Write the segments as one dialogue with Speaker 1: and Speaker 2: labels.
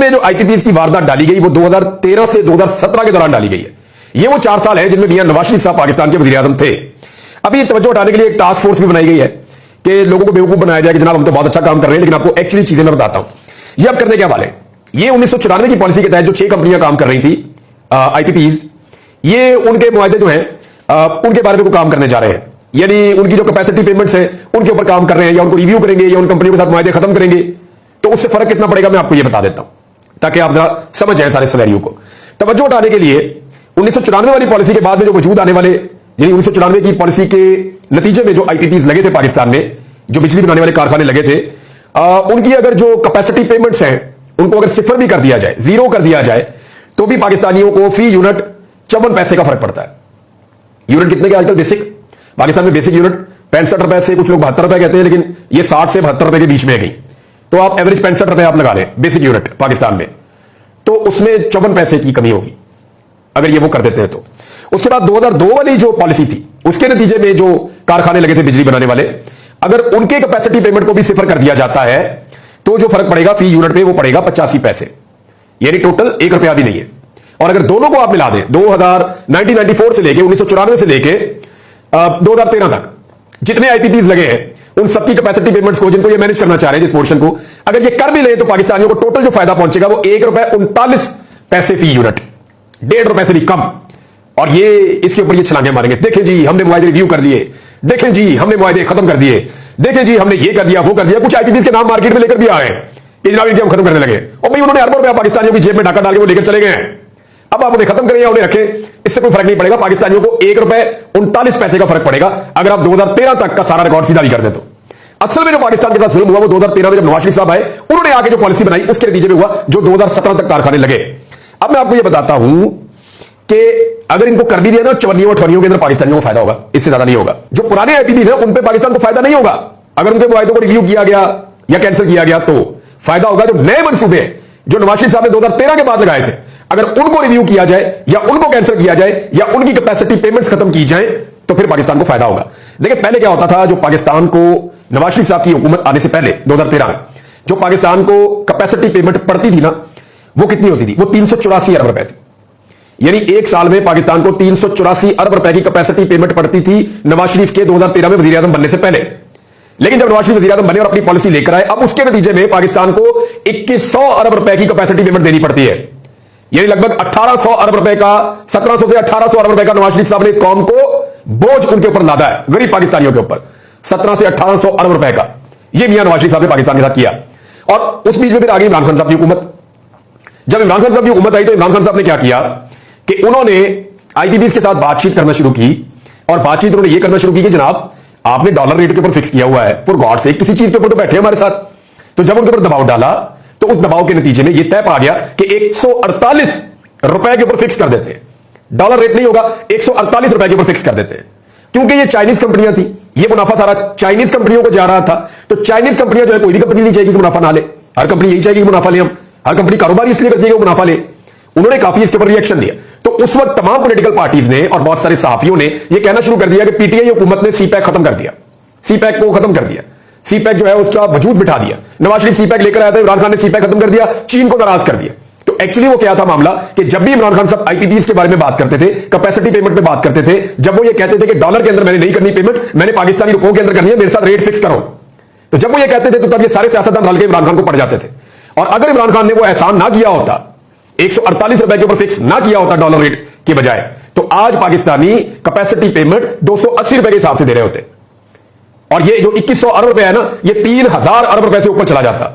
Speaker 1: में जो आईपीपीएस की वारदात डाली गई वो 2013 से 2017 के दौरान डाली गई है। ये वो 4 साल है जिनमें मियां नवाज शरीफ साहब पाकिस्तान के वजीर आजम थे। अभी तवज्जो हटाने के लिए एक टास्क फोर्स भी बनाई गई है कि लोगों को बेवकूफ बनाया जाए कि जनाब हम तो बहुत अच्छा काम कर रहे हैं, लेकिन आपको एक्चुअली चीजें मैं बताता हूं। ये अब करने क्या वाले, ये 1994 की पॉलिसी के तहत जो 6 कंपनियां काम कर रही थी आईपीपीज, ये उनके मुआहदे जो हैं उनके बारे में को काम करने जा रहे हैं। यानी उनकी जो कैपेसिटी पेमेंट्स है उनके ऊपर काम कर रहे हैं, या उनको रिव्यू करेंगे या उन कंपनियों के साथ मुआहदे खत्म करेंगे। तो उससे फर्क कितना पड़ेगा मैं आपको ये बता देता हूं ताकि आप जरा समझ जाए सारे सिनेरियो को। तवज्जो हटाने के लिए 1994 वाली पॉलिसी के बाद में जो वजूद आने वाले, यानी 1994 की पॉलिसी के नतीजे में जो आईपीपीज लगे थे पाकिस्तान में, जो बिजली बनाने वाले कारखाने लगे थे, उनकी अगर जो कैपेसिटी पेमेंट्स हैं उनको अगर सिफर भी कर दिया जाए, जीरो कर दिया जाए, तो भी पाकिस्तानियों को फी यूनिट 54 पैसे का फर्क पड़ता है। यूनिट कितने के आजकल बेसिक पाकिस्तान में बेसिक यूनिट 65 रुपए से, कुछ लोग 72 रुपए कहते हैं, लेकिन ये 60 से 72 रुपए के बीच में है गई। तो आप एवरेज 65 रुपए आप लगा लें बेसिक यूनिट पाकिस्तान में, तो उसमें 54 पैसे की कमी होगी अगर ये वो कर देते हैं तो। उसके बाद 2002 वाली जो पॉलिसी थी उसके नतीजे में जो कारखाने लगे थे बिजली बनाने वाले, अगर उनके कैपेसिटी पेमेंट को भी सिफर कर दिया जाता है तो जो फर्क पड़ेगा फी यूनिट पे वो पड़ेगा 85 पैसे, यानी टोटल 1 रुपया भी नहीं है। और अगर दोनों को आप मिला दें 1994 से लेके 1994 से लेके 2013 तक जितने आईपीपीज लगे हैं उन सबकी कैपेसिटी पेमेंट्स को, जिनको ये मैनेज करना चाह रहे हैं जिस पोर्शन को, अगर ये कर भी ले तो पाकिस्तानियों को टोटल जो फायदा पहुंचेगा वो 1 रुपए 39 पैसे फी यूनिट, 1.5 रुपए से भी कम। और ये इसके ऊपर ये छलांगे मारेंगे, देखें जी हमने मुआहदे रिव्यू कर लिए, देखें जी हमने मुआहदे खत्म कर दिए, देखें जी हमने ये कर दिया वो कर दिया। कुछ आईपीपीज के नाम मार्केट में लेकर भी आए कि जनाब इनके हम खत्म करने लगे, और भाई उन्होंने अरबों रुपया पाकिस्तानियों की जेब में डाका डाल के वो लेकर चले गए हैं। अब आप उन्हें खत्म करें या उन्हें रखें, इससे कोई फर्क नहीं पड़ेगा। पाकिस्तानियों को 1 रुपए 39 पैसे का फर्क पड़ेगा अगर आप 2013 तक का सारा रिकॉर्ड सीधा भी कर दें तो। असल में जो पाकिस्तान के साथ जुल्म हुआ वो 2013 में जब नवाज शरीफ साहब आए, उन्होंने आगे जो पॉलिसी बनाई उसके नतीजे में हुआ, जो 2017 तक कारखाने लगे। अब मैं आपको यह बताता हूं कि अगर इनको कर भी दिया ना चवन्नियों अठवन्नियों के अंदर पाकिस्तानियों को फायदा होगा, इससे ज्यादा नहीं होगा। जो पुराने आईपीपीज हैं उन पे पाकिस्तान को फायदा नहीं होगा। अगर उनके मुआहदों को रिव्यू किया गया या कैंसिल किया गया तो फायदा होगा जो नए मंसूबे जो नवाज शरीफ साहब ने 2013 के बाद लगाए थे, अगर उनको रिव्यू किया जाए या उनको कैंसिल किया जाए या उनकी कैपेसिटी पेमेंट्स खत्म की जाए तो फिर पाकिस्तान को फायदा होगा। देखिए पहले क्या होता था, जो पाकिस्तान को नवाज शरीफ साहब की हुकूमत आने से पहले 2013 में जो पाकिस्तान को कैपेसिटी पेमेंट पड़ती थी ना, वो कितनी होती थी, वो 384 अरब रुपए थी। यानी एक साल में पाकिस्तान को 384 अरब रुपए की कैपेसिटी पेमेंट पड़ती थी नवाज शरीफ के 2013 में वजीर आजम बनने से पहले। लेकिन जब नवाज शरीफ वजीर आजम बने और अपनी पॉलिसी लेकर आए, अब उसके नतीजे में पाकिस्तान को 2100 अरब रुपए की कैपेसिटी पेमेंट देनी पड़ती है। यानी लगभग 1800 अरब रुपए का, 1700 से 1800 अरब रुपए का नवाज शरीफ साहब ने इस कौम को बोझ उनके ऊपर लादा है, गरीब पाकिस्तानियों के ऊपर 17 से 1800 अरब रुपए का। यह मियां नवाज शरीफ साहब ने पाकिस्तान के साथ किया। और उस बीच में फिर आ गई इमरान खान साहब की हुकूमत। जब इमरान खान साहब की हुकूमत आई तो इमरान खान साहब ने क्या किया कि उन्होंने आईपीपीज के साथ बातचीत करना शुरू की, और बातचीत उन्होंने यह करना शुरू की कि जनाब आपने डॉलर रेट के ऊपर फिक्स किया हुआ है, फॉर गॉड से किसी चीज के ऊपर तो बैठे हमारे साथ। तो जब उनके ऊपर दबाव डाला तो उस दबाव के नतीजे में यह तय पा गया कि 148 रुपए के ऊपर फिक्स कर देते हैं, डॉलर रेट नहीं होगा, 148 रुपए के ऊपर फिक्स कर देते हैं। क्योंकि ये चाइनीज कंपनियां थी, ये मुनाफा सारा चाइनीज कंपनियों को जा रहा था। तो चाइनीज कंपनियां जो है, कोई भी कंपनी नहीं चाहेगी कि मुनाफा ना ले, हर कंपनी यही चाहेगी कि मुनाफा ले, हम हर कंपनी कारोबार इसलिए करती है कि वो मुनाफा ले। उन्होंने काफी इसके ऊपर रिएक्शन दिया। तो उस वक्त तमाम पॉलिटिकल पार्टीज ने और बहुत सारे सहाफियों ने यह कहना शुरू कर दिया कि पीटीआई हुकूमत ने सीपैक खत्म कर दिया, सीपैक को खत्म कर दिया, सीपैक जो है उसका वजूद बिठा दिया। नवाज शरीफ सीपैक लेकर आया था, इमरान खान ने सीपैक खत्म कर दिया, चीन को नाराज कर दिया। तो एक्चुअली वो क्या था मामला कि जब भी इमरान खान साहब आईपीपीज के बारे में बात करते थे, कैपेसिटी पेमेंट पे बात करते थे, जब वो ये कहते थे कि डॉलर के अंदर मैंने नहीं करनी पेमेंट, मैंने पाकिस्तानी रुपयों के अंदर करनी है, मेरे साथ रेट फिक्स करो, तो जब वो ये कहते थे तो तब ये सारे सियासतदान रल के इमरान खान को पड़ जाते थे। और अगर इमरान खान ने वो एहसान ना किया होता, 148 रुपए के ऊपर फिक्स ना किया होता डॉलर रेट के बजाय, तो आज पाकिस्तानी कैपेसिटी पेमेंट 280 रुपए के हिसाब से दे रहे होते। और ये जो 2100 अरब रुपए है ना, ये 3000 अरब रुपए से ऊपर चला जाता।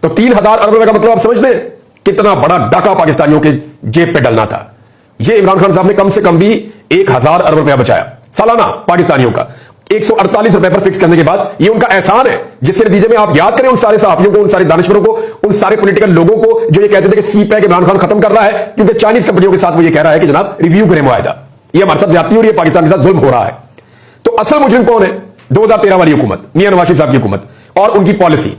Speaker 1: तो 3000 अरब रुपए का मतलब आप समझ लें कितना बड़ा डाका पाकिस्तानियों के जेब पे डलना था। ये इमरान खान साहब ने कम से कम भी 1000 अरब रुपया बचाया सालाना पाकिस्तानियों का, 148 रुपए पर फिक्स करने के बाद। ये उनका एहसान है, जिसके नतीजे में आप याद करें उन सारे सहाफियों को, उन सारे दानिश्वरों को, उन सारे पॉलिटिकल लोगों को जो ये कहते थे कि सीपैक इमरान खान खत्म कर रहा है क्योंकि चाइनीज कंपनियों के साथ वो ये कह रहा है कि जनाब रिव्यू करें मुआहदा, ये हमारे साथ ज्यादती हो रही है, पाकिस्तान के साथ जुल्म हो रहा है। तो असल मुजरिम कौन है? 2013 वाली हुकूमत, मियां नवाज शरीफ साहब की हुकूमत और उनकी पॉलिसी।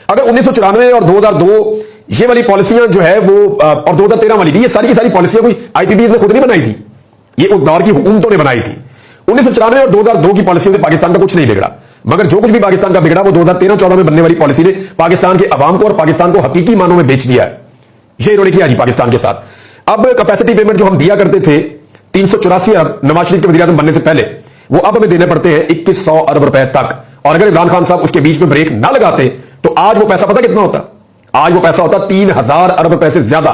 Speaker 1: अगर 1994 और 2002 ये वाली पॉलिसियां जो है वो, और 2013 वाली भी, ये सारी की सारी पॉलिसियां कोई आईपीपीज ने खुद नहीं बनाई थी, ये उस दौर की हुकूमतों ने बनाई थी। 1994 और 2002 की पॉलिसियों से पाकिस्तान का कुछ नहीं बिगड़ा। मगर जो कुछ भी पाकिस्तान का बिगड़ा वो 2013-14 में बनने वाली पॉलिसी ने पाकिस्तान के अवाम को और पाकिस्तान को हकीकी मानों में बेच दिया है। ये इन्होंने किया जी पाकिस्तान के साथ। अब कैपेसिटी पेमेंट जो हम दिया करते थे 384 अरब नवाज शरीफ के वज़ीर-ए-आज़म बनने से पहले, वो अब हमें देने पड़ते हैं 2100 अरब रुपए तक। और अगर इमरान खान साहब उसके बीच में ब्रेक ना लगाते तो आज वो पैसा पता कितना होता? आज वो पैसा होता 3000 अरब रुपए से ज्यादा।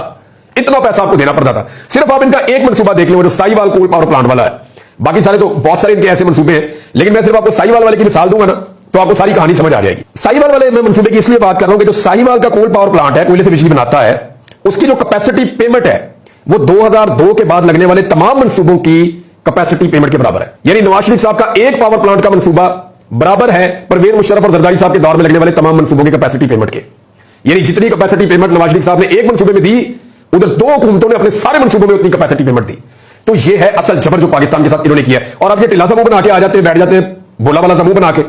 Speaker 1: इतना पैसा आपको देना पड़ता था। सिर्फ आप इनका एक मंसूबा देख लो जो साहिवाल कोल पावर प्लांट वाला है, बाकी सारे तो बहुत सारे इनके ऐसे मंसूबे हैं, लेकिन मैं सिर्फ आपको साहिवाल वाले की मिसाल दूंगा ना तो आपको सारी कहानी समझ आ जाएगी। साहिवाल वाले मैं मंसूबे की इसलिए बात कर रहा हूं कि जो साहिवाल का कोल पावर प्लांट है, कोयले से बिजली बनाता है, उसकी जो कैपेसिटी पेमेंट है वो 2002 के बाद लगने वाले तमाम मंसूबों की कैपेसिटी पेमेंट के बराबर है। यानी नवाज शरीफ साहब का एक पावर प्लांट का मंसूबा बराबर है परवेज मुशर्रफ और जरदारी साहब के दौर में लगने वाले तमाम मंसूबों की कैपेसिटी पेमेंट के। यानी जितनी कैपेसिटी पेमेंट नवाज शरीफ साहब ने एक मंसूबे में दी, उधर दो हुकूमतों ने अपने सारे मंसूबों में उतनी कैपेसिटी पेमेंट दी। तो ये है असल जबर जो पाकिस्तान के साथ इन्होंने किया। और अब ये टिल्ला सा मुंह बना के आ जाते हैं, बैठ जाते हैं बोला वाला सा मुंह बना के,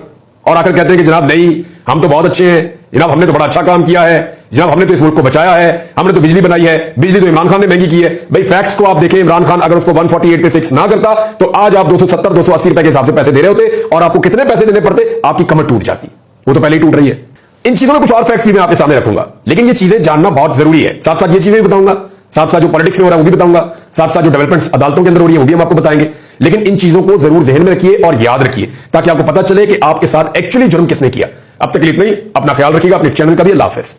Speaker 1: और आकर कहते हैं कि जनाब नहीं हम तो बहुत अच्छे हैं, जनाब हमने तो बड़ा अच्छा काम किया है, जनाब हमने तो इस मुल्क को बचाया है, हमने तो बिजली बनाई है, बिजली तो इमरान खान ने महंगी की है। भाई फैक्ट्स को आप देखें, इमरान खान अगर उसको 148 पे फिक्स ना करता तो आज आप 270-280 रुपए के हिसाब से पैसे दे रहे होते, और आपको कितने पैसे देने पड़ते? आपकी कमर टूट जाती। वो तो पहले ही टूट रही है। इन चीजों में कुछ और फैक्ट्स भी मैं आपके सामने रखूंगा, लेकिन ये चीजें जानना बहुत जरूरी है। साथ साथ ये चीजें भी बताऊंगा, साथ साथ जो पॉलिटिक्स में हो रहा है वो भी बताऊंगा, साथ साथ जो डेवलपमेंट्स अदालतों के अंदर हो रही है वो भी हम आपको बताएंगे। लेकिन इन चीजों को जरूर जहन में रखिए और याद रखिए ताकि आपको पता चले कि आपके साथ एक्चुअली जुर्म किसने किया। अब तक इतना ही। अपना ख्याल रखिएगा, अपने चैनल का भी। अल्लाह हाफिज़।